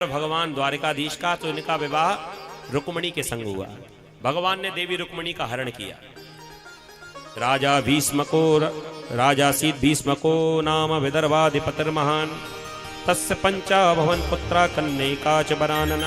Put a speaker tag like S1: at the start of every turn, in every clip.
S1: भगवान द्वारिकाधीश का, तो इनका विवाह रुक्मणी के संग हुआ। भगवान ने देवी रुक्मणी का हरण किया। राजा सीत भीष्मको नाम विदर्भाधिपतिर महान तस्य पंचा भवन पुत्रा कन्यका च वरानन।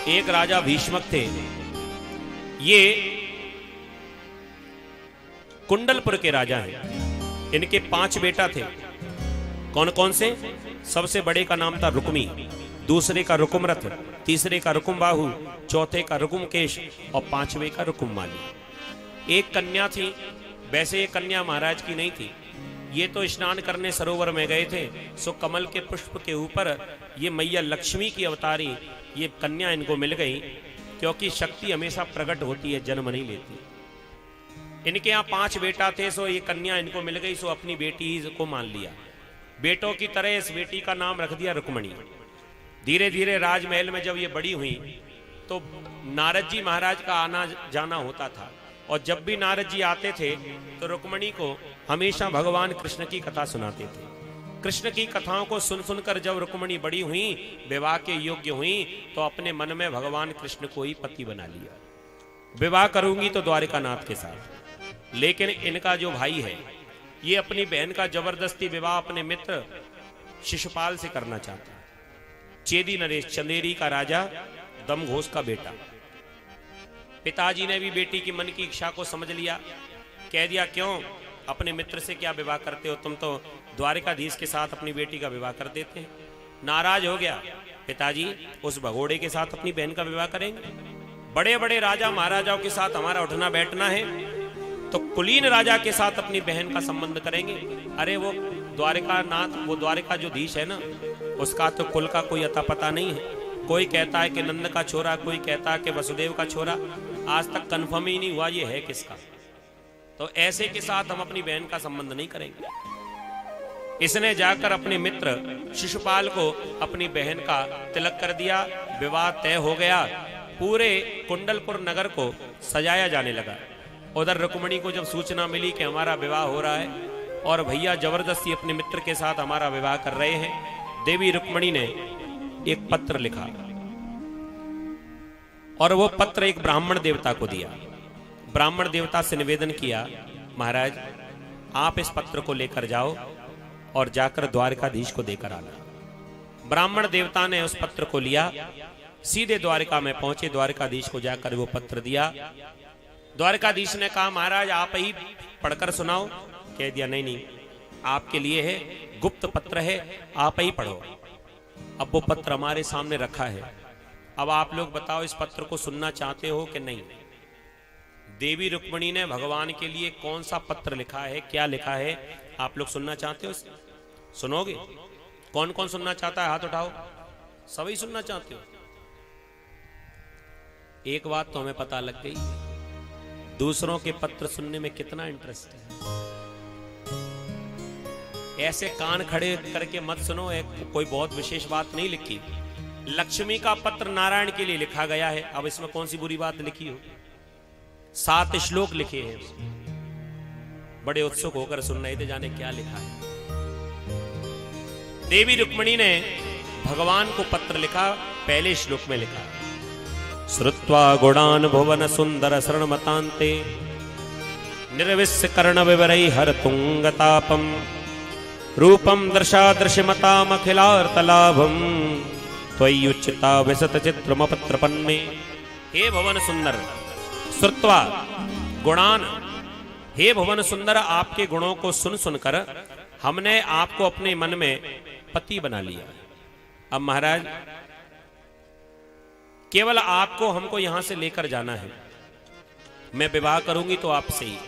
S1: एक राजा भीष्मक थे, ये कुंडलपुर के राजा हैं। इनके 5 बेटा थे। कौन कौन से? सबसे बड़े का नाम था रुक्मी, दूसरे का रुकुमरथ, तीसरे का रुकुमबाहु, चौथे का रुकुमकेश और 5वें का रुकुममाली। एक कन्या थी। वैसे ये कन्या महाराज की नहीं थी, ये तो स्नान करने सरोवर में गए थे। सो कमल के पुष्प के ऊपर ये मैया लक्ष्मी की अवतारी ये कन्या इनको मिल गई, क्योंकि शक्ति हमेशा प्रकट होती है, जन्म नहीं लेती। इनके यहाँ 5 बेटा थे, सो ये कन्या इनको मिल गई, सो अपनी बेटी को मान लिया। बेटों की तरह इस बेटी का नाम रख दिया रुक्मणी। धीरे धीरे राजमहल में जब ये बड़ी हुई तो नारद जी महाराज का आना जाना होता था, और जब भी नारद जी आते थे तो रुक्मणी को हमेशा भगवान कृष्ण की कथा सुनाते थे। कृष्ण की कथाओं को सुन सुनकर जब रुक्मणी बड़ी हुई, विवाह के योग्य हुई, तो अपने मन में भगवान कृष्ण को ही पति बना लिया। विवाह करूंगी तो द्वारिकानाथ के साथ। लेकिन इनका जो भाई है, ये अपनी बहन का जबरदस्ती विवाह अपने मित्र शिशुपाल से करना चाहता है। चेदी नरेश, चंदेरी का राजा, दमघोष का बेटा। पिताजी ने भी बेटी की मन की इच्छा को समझ लिया। कह दिया, क्यों अपने मित्र से क्या विवाह करते हो, तुम तो द्वारिकाधीश के साथ अपनी बेटी का विवाह कर देते हैं। नाराज हो गया पिताजी, उस भगोड़े के साथ अपनी बहन का विवाह करेंगे? बड़े बड़े राजा महाराजाओं के साथ हमारा उठना बैठना है, तो कुलीन राजा के साथ अपनी बहन का संबंध करेंगे? अरे वो द्वारिकानाथ, वो द्वारिका जो धीश है ना, उसका तो कुल का कोई अता पता नहीं है। कोई कहता है कि नंद का छोरा, कोई कहता है कि वसुदेव का छोरा। आज तक कंफर्म ही नहीं हुआ ये है किसका। तो ऐसे के साथ हम अपनी बहन का संबंध नहीं करेंगे। इसने जाकर अपने मित्र शिशुपाल को अपनी बहन का तिलक कर दिया। विवाह तय हो गया। पूरे कुंडलपुर नगर को सजाया जाने लगा। उधर रुक्मणी को जब सूचना मिली कि हमारा विवाह हो रहा है और भैया जबरदस्ती अपने मित्र के साथ हमारा विवाह कर रहे हैं, देवी रुक्मणी ने एक पत्र लिखा और वो पत्र एक ब्राह्मण देवता को दिया। ब्राह्मण देवता से निवेदन किया, महाराज आप इस पत्र को लेकर जाओ और जाकर द्वारिकाधीश को देकर आना। ब्राह्मण देवता ने उस पत्र को लिया, सीधे द्वारिका में पहुंचे। द्वारिकाधीश को जाकर वो पत्र दिया। द्वारिकाधीश ने कहा, महाराज आप ही पढ़कर सुनाओ। कह दिया, नहीं नहीं, आपके लिए है, गुप्त पत्र है, आप ही पढ़ो। अब वो पत्र हमारे सामने रखा है। अब आप लोग बताओ, इस पत्र को सुनना चाहते हो कि नहीं? देवी रुक्मणी ने भगवान के लिए कौन सा पत्र लिखा है, क्या लिखा है, आप लोग सुनना चाहते हो? सुनोगे? कौन कौन सुनना चाहता है? हाथ उठाओ। सभी सुनना चाहते हो? एक बात तो हमें पता लग गई, दूसरों के पत्र सुनने में कितना इंटरेस्ट है। ऐसे कान खड़े करके मत सुनो, एक कोई बहुत विशेष बात नहीं लिखी। लक्ष्मी का पत्र नारायण के लिए लिखा गया है। अब इसमें कौन सी बुरी बात लिखी हो? 7 श्लोक लिखे हैं। बड़े उत्सुक होकर सुन रहे थे, जाने क्या लिखा है। देवी रुक्मणी ने भगवान को पत्र लिखा। पहले श्लोक में लिखा, श्रुत्वा गुणान भुवन सुंदर शरणमतान्ते निर्विश्य कर्ण विवरै हर तुंगतापम रूपम दर्शादृश्यमतामखिलार्तलाभम त्वय्युच्चिता विशत चित्रमपत्रपन्ने। हे भुवन सुंदर, श्रुत्वा गुणान, हे भुवन सुंदर, आपके गुणों को सुन सुनकर हमने आपको अपने मन में पति बना लिया। अब महाराज केवल आपको हमको यहां से लेकर जाना है। मैं विवाह करूंगी तो आपसे ही।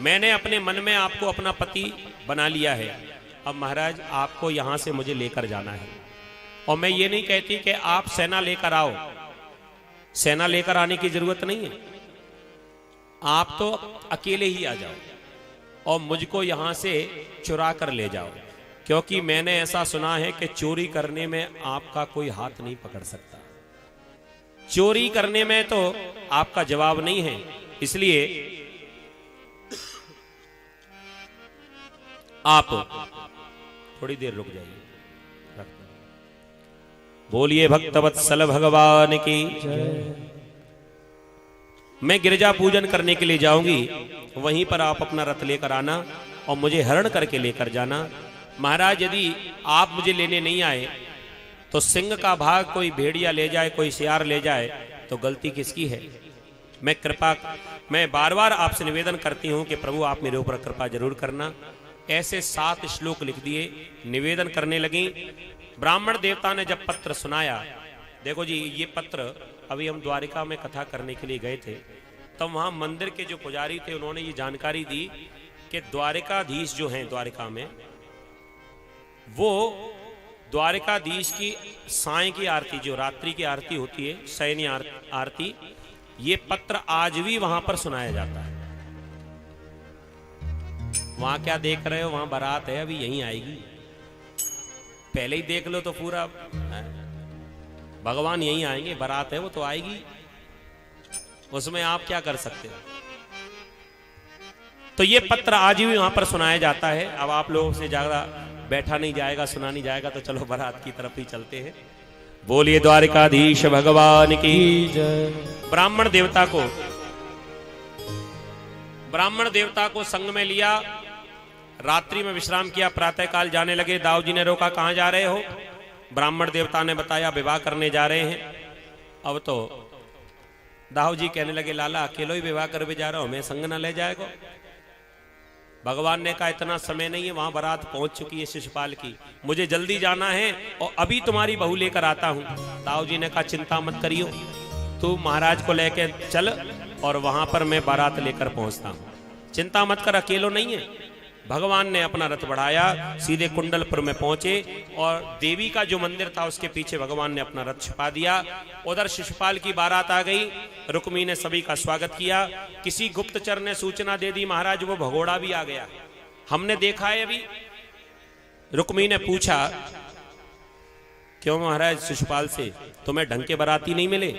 S1: मैंने अपने मन में आपको अपना पति बना लिया है। अब महाराज आपको यहां से मुझे लेकर जाना है। और मैं ये नहीं कहती कि आप सेना लेकर आओ, सेना लेकर आने की जरूरत नहीं है। आप तो अकेले ही आ जाओ और मुझको यहां से चुरा कर ले जाओ, क्योंकि मैंने ऐसा सुना है कि चोरी करने में आपका कोई हाथ नहीं पकड़ सकता। चोरी करने में तो आपका जवाब नहीं है, इसलिए आप थोड़ी देर रुक जाइए। बोलिए भक्तवत्सल भगवान की। मैं गिरजा पूजन करने के लिए जाऊंगी, वहीं पर आप अपना रथ लेकर आना और मुझे हरण करके लेकर जाना। महाराज यदि आप मुझे लेने नहीं आए तो सिंह का भाग कोई भेड़िया ले जाए, कोई सियार ले जाए, तो गलती किसकी है? मैं बार बार आपसे निवेदन करती हूं कि प्रभु आप मेरे ऊपर कृपा जरूर करना। ऐसे 7 श्लोक लिख दिए, निवेदन करने लगी। ब्राह्मण देवता ने जब पत्र सुनाया, देखो जी ये पत्र, अभी हम द्वारिका में कथा करने के लिए गए थे, तब वहां मंदिर के जो पुजारी थे उन्होंने ये जानकारी दी कि द्वारिकाधीश जो हैं द्वारिका में, वो द्वारिकाधीश की साय की आरती, जो रात्रि की आरती होती है, शयनी आरती, ये पत्र आज भी वहां पर सुनाया जाता है। वहां क्या देख रहे हो? वहां बारात है, अभी यहीं आएगी। पहले ही देख लो तो पूरा भगवान यहीं आएंगे, बारात है वो तो आएगी, उसमें आप क्या कर सकते हो? तो ये पत्र आज भी वहां पर सुनाया जाता है। अब आप लोगों से ज्यादा बैठा नहीं जाएगा, सुना नहीं जाएगा, तो चलो बारात की तरफ ही चलते हैं। बोलिए द्वारिकाधीश भगवान की जय। ब्राह्मण देवता को संग में लिया, रात्रि में विश्राम किया, प्रातः काल जाने लगे। दाऊ जी ने रोका, कहां जा रहे हो? ब्राह्मण देवता ने बताया विवाह करने जा रहे हैं। अब तो दाऊ जी कहने लगे, लाला अकेलो ही विवाह कर भी जा रहा हूं, मैं संग न ले जाएगा? भगवान ने कहा इतना समय नहीं है, वहां बारात पहुंच चुकी है शिशुपाल की, मुझे जल्दी जाना है और अभी तुम्हारी बहू लेकर आता हूं। दाऊ जी ने कहा चिंता मत करियो, तू महाराज को लेकर चल और वहां पर मैं बारात लेकर पहुंचता हूं, चिंता मत कर, अकेलो नहीं है। भगवान ने अपना रथ बढ़ाया, सीधे कुंडलपुर में पहुंचे और देवी का जो मंदिर था उसके पीछे भगवान ने अपना रथ छिपा दिया। उधर शिशुपाल की बारात आ गई, रुक्मी ने सभी का स्वागत किया। किसी गुप्तचर ने सूचना दे दी, महाराज वो भगोड़ा भी आ गया, हमने देखा है अभी। रुक्मी ने पूछा, क्यों महाराज शिशुपाल से तुम्हें ढंग के बाराती नहीं मिले?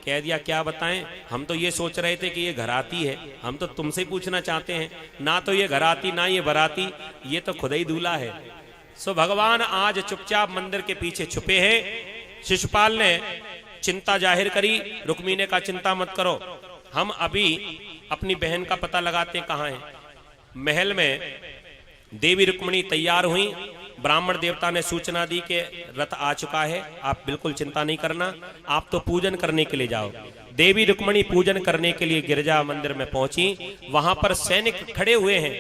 S1: कह दिया क्या बताएं, हम तो ये सोच रहे थे कि ये घराती है, हम तो तुमसे पूछना चाहते हैं, ना तो ये घराती ना ये बराती, ये तो खुद ही दूल्हा है। सो भगवान आज चुपचाप मंदिर के पीछे छुपे हैं। शिशुपाल ने चिंता जाहिर करी, रुक्मी ने कहा चिंता मत करो, हम अभी अपनी बहन का पता लगाते कहाँ है। महल में देवी रुक्मिणी तैयार हुई, ब्राह्मण देवता ने सूचना दी कि रथ आ चुका है, आप बिल्कुल चिंता नहीं करना, आप तो पूजन करने के लिए जाओ। देवी रुक्मिणी पूजन करने के लिए गिरजा मंदिर में पहुंची, वहां पर सैनिक खड़े हुए हैं।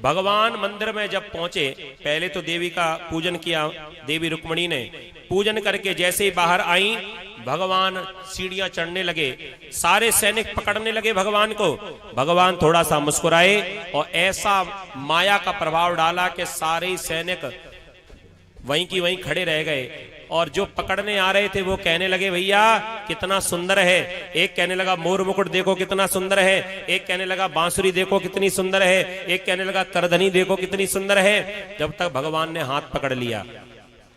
S1: भगवान मंदिर में जब पहुंचे, पहले तो देवी का पूजन किया, देवी रुक्मिणी ने पूजन करके जैसे ही बाहर आई, भगवान सीढ़ियां चढ़ने लगे, सारे सैनिक पकड़ने लगे भगवान को। भगवान थोड़ा सा मुस्कुराए और ऐसा माया का प्रभाव डाला कि सारे सैनिक वहीं की वहीं खड़े रह गए। और जो पकड़ने आ रहे थे वो कहने लगे भैया कितना सुंदर है, एक कहने लगा मोर मुकुट देखो कितना सुंदर है, एक कहने लगा बांसुरी देखो कितनी सुंदर है, एक कहने लगा करधनी देखो कितनी सुंदर है। जब तक भगवान ने हाथ पकड़ लिया,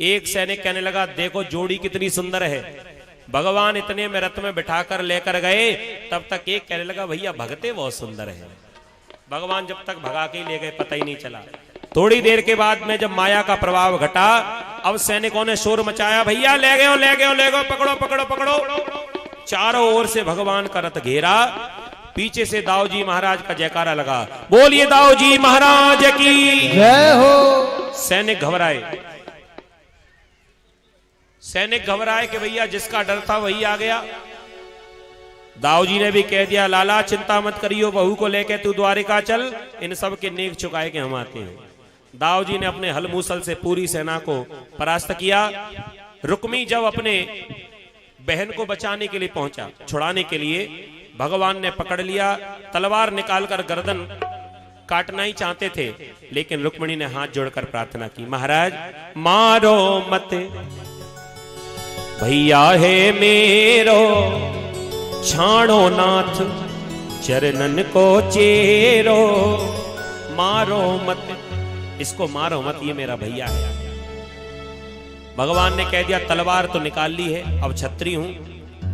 S1: एक सैनिक कहने लगा देखो जोड़ी कितनी सुंदर है। भगवान इतने में रथ में बिठाकर लेकर गए, तब तक एक कहने लगा भैया भगते बहुत सुंदर है। भगवान जब तक भगा के ले गए पता ही नहीं चला। थोड़ी देर के बाद में जब माया का प्रभाव घटा, अब सैनिकों ने शोर मचाया, भैया ले गए, पकड़ो पकड़ो पकड़ो। चारों ओर से भगवान का रथ घेरा, पीछे से दाऊ जी महाराज का जयकारा लगा, बोलिए दाऊ जी महाराज की जय हो। सैनिक घबराए कि भैया जिसका डर था वही आ गया। दाऊ जी ने भी कह दिया लाला चिंता मत करियो, बहू को लेके तू द्वारिका चल, इन सब के नेक चुकाए के हम आते हैं। दाऊ जी ने अपने हल मूसल से पूरी सेना को परास्त किया। रुक्मी जब अपने बहन को बचाने के लिए पहुंचा, छुड़ाने के लिए, भगवान ने पकड़ लिया, तलवार निकालकर गर्दन काटना ही चाहते थे, लेकिन रुक्मिणी ने हाथ जोड़कर प्रार्थना की, महाराज मारो मत भैया है मेरो, छाणो नाथ चरणन को चेरो, मारो मत, इसको मारो मत, ये मेरा भैया है। भगवान ने कह दिया तलवार तो निकाल ली है, अब छत्री हूं,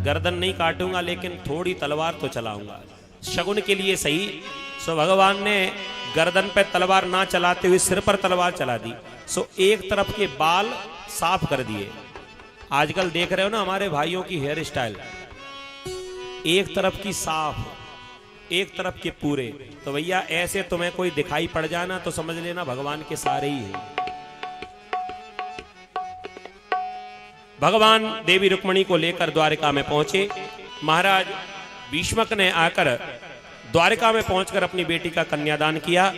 S1: गर्दन नहीं काटूंगा लेकिन थोड़ी तलवार तो चलाऊंगा, शगुन के लिए सही। सो भगवान ने गर्दन पे तलवार ना चलाते हुए सिर पर तलवार चला दी। सो एक तरफ के बाल साफ कर दिए, आजकल देख रहे हो ना हमारे भाइयों की हेयर स्टाइल, एक तरफ की साफ, एक तरफ के पूरे। तो भैया ऐसे तुम्हें कोई दिखाई पड़ जाना तो समझ लेना भगवान के सारे ही हैं। भगवान देवी रुक्मिणी को लेकर द्वारिका में पहुंचे। महाराज भीष्मक ने आकर द्वारिका में पहुंचकर अपनी बेटी का कन्यादान किया।